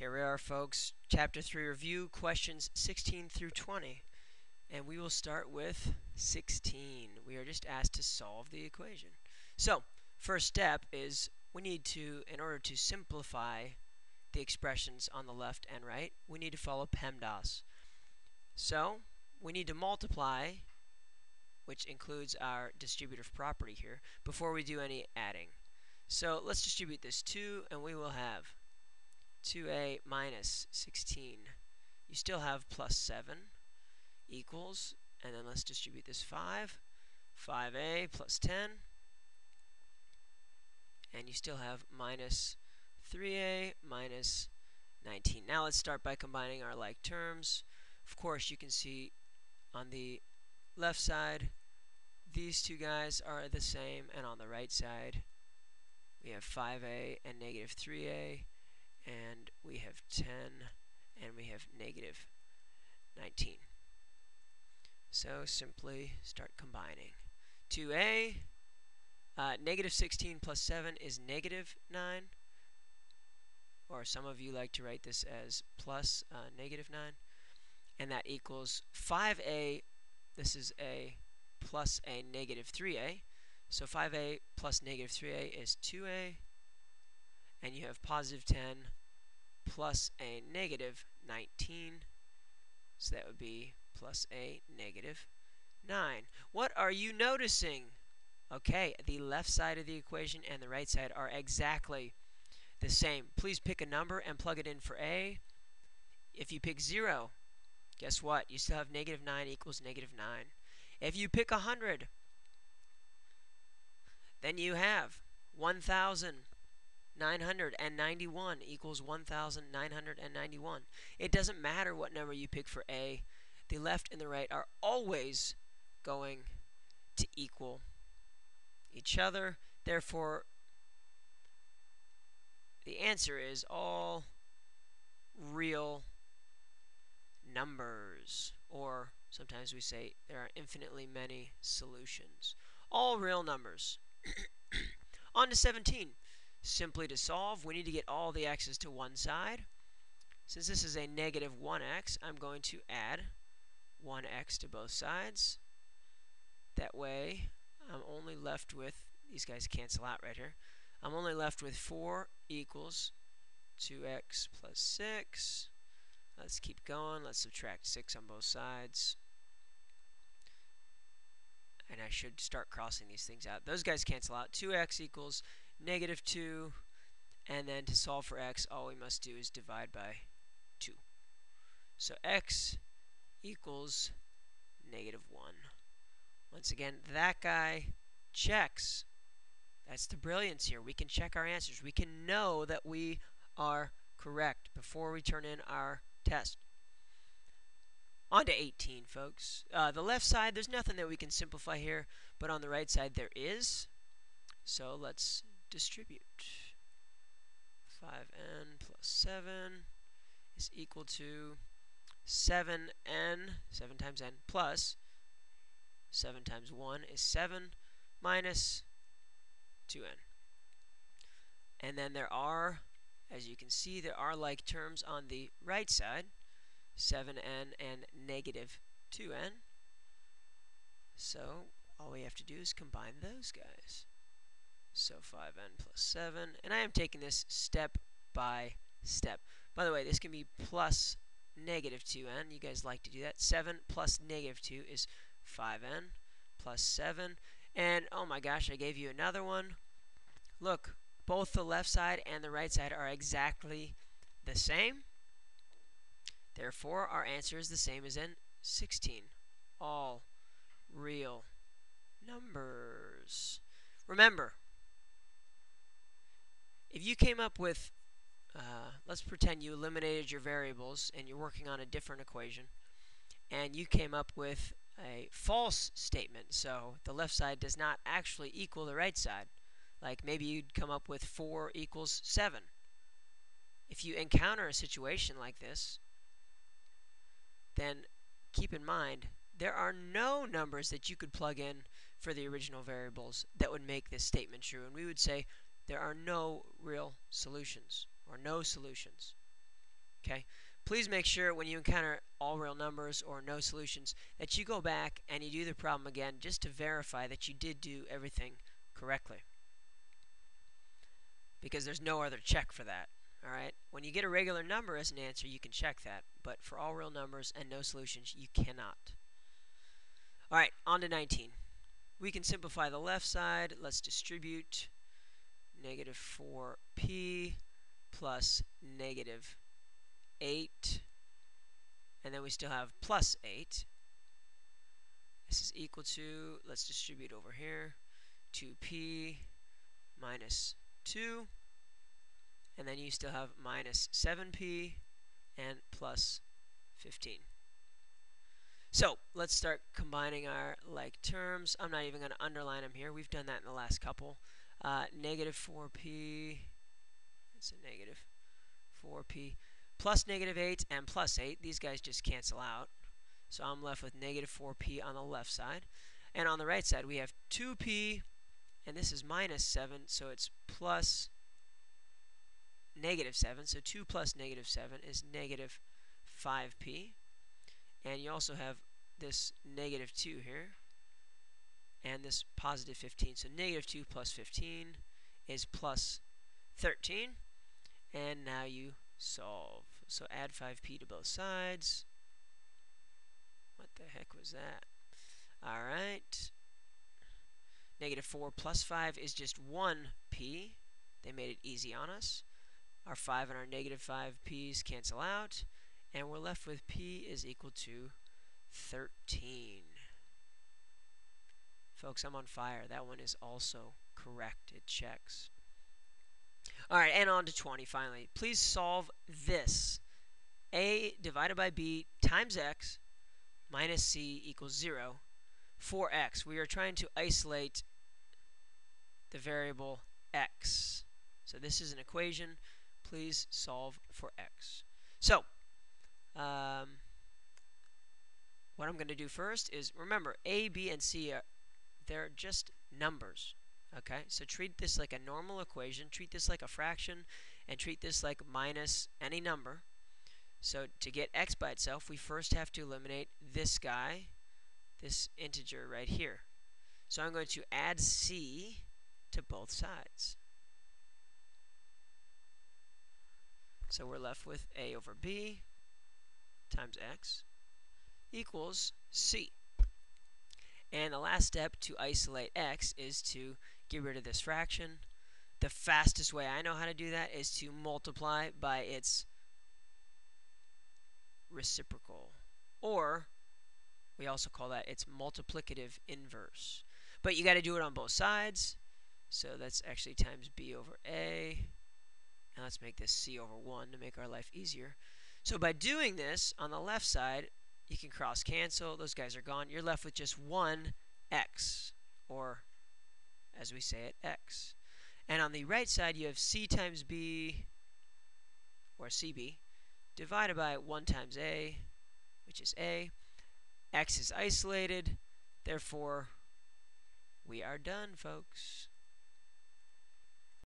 Here we are, folks. Chapter 3 review, questions 16 through 20. And we will start with 16. We are just asked to solve the equation. So, first step is we need to, in order to simplify the expressions on the left and right, we need to follow PEMDAS. So, we need to multiply, which includes our distributive property here, before we do any adding. So, let's distribute this 2, and we will have 2a minus 16. You still have plus 7 equals, and then let's distribute this 5a plus 10, and you still have minus 3a minus 19. Now let's start by combining our like terms. Of course, you can see on the left side, these two guys are the same, and on the right side, we have 5a and negative 3a, and we have 10, and we have negative 19. So simply start combining. 2a, negative 16 plus 7 is negative 9, or some of you like to write this as plus negative 9, and that equals 5a, this is a plus a negative 3a, so 5a plus negative 3a is 2a, and you have positive 10 plus a negative 19, so that would be plus a negative 9. What are you noticing? Okay, the left side of the equation and the right side are exactly the same. Please pick a number and plug it in for a. If you pick 0, guess what? You still have negative 9 equals negative 9. If you pick 100, then you have 1,991 equals 1,991. It doesn't matter what number you pick for a. The left and the right are always going to equal each other. Therefore, the answer is all real numbers. Or sometimes we say there are infinitely many solutions. All real numbers. On to 17. Simply to solve, we need to get all the x's to one side. Since this is a negative 1x, I'm going to add 1x to both sides. That way, I'm only left with, these guys cancel out right here, I'm only left with 4 equals 2x plus 6. Let's keep going. Let's subtract 6 on both sides. And I should start crossing these things out. Those guys cancel out. 2x equals negative 2. And then to solve for x, all we must do is divide by 2. So x equals negative 1. Once again, that guy checks. That's the brilliance here. We can check our answers. We can know that we are correct before we turn in our test. On to 18, folks. The left side, there's nothing that we can simplify here, but on the right side there is. So let's distribute. 5n plus 7 is equal to 7n, 7 times n, plus 7 times 1 is 7, minus 2n. And then there are, as you can see, there are like terms on the right side, 7n and negative 2n. So all we have to do is combine those guys. So 5n plus 7, and I am taking this step by step. By the way, this can be plus negative 2n. You guys like to do that. 7 plus negative 2 is 5n plus 7. And oh my gosh, I gave you another one. Look, both the left side and the right side are exactly the same. Therefore, our answer is the same as in 16. All real numbers. Remember, if you came up with, let's pretend you eliminated your variables and you're working on a different equation, and you came up with a false statement, so the left side does not actually equal the right side. Like maybe you'd come up with 4 equals 7. If you encounter a situation like this, then keep in mind there are no numbers that you could plug in for the original variables that would make this statement true. And we would say there are no real solutions, or no solutions. Okay? Please make sure when you encounter all real numbers or no solutions that you go back and you do the problem again just to verify that you did do everything correctly. Because there's no other check for that. All right? When you get a regular number as an answer, you can check that. But for all real numbers and no solutions, you cannot. All right, on to 19. We can simplify the left side. Let's distribute negative 4p plus negative 8. And then we still have plus 8. This is equal to, let's distribute over here, 2p minus 2. And then you still have minus 7p and plus 15. So let's start combining our like terms. I'm not even going to underline them here. We've done that in the last couple. Negative 4p, it's a negative 4p, plus negative 8 and plus 8. These guys just cancel out. So I'm left with negative 4p on the left side. And on the right side, we have 2p, and this is minus 7, so it's plus negative 7. So 2 plus negative 7 is negative 5p. And you also have this negative 2 here, and this positive 15. So negative 2 plus 15 is plus 13. And now you solve. So add 5p to both sides. What the heck was that? All right. Negative 4 plus 5 is just 1p. They made it easy on us. Our 5 and our negative 5p's cancel out. And we're left with p is equal to 13. Folks, I'm on fire. That one is also correct. It checks. All right, and on to 20 finally. Please solve this. A divided by b times x minus c equals 0 for x. We are trying to isolate the variable x. So this is an equation. Please solve for x. So, what I'm going to do first is, remember, a, b, and c, they're just numbers. Okay, so treat this like a normal equation, treat this like a fraction, and treat this like minus any number. So to get x by itself, we first have to eliminate this guy, this integer right here. So I'm going to add c to both sides. So we're left with a over b times x equals c. And the last step to isolate x is to get rid of this fraction. The fastest way I know how to do that is to multiply by its reciprocal, or we also call that its multiplicative inverse. But you got to do it on both sides. So that's actually times b over a. And let's make this c over 1 to make our life easier. So by doing this, on the left side, you can cross cancel. Those guys are gone. You're left with just 1x, or as we say it, x. And on the right side, you have c times b, or cb, divided by 1 times a, which is a. X is isolated. Therefore, we are done, folks.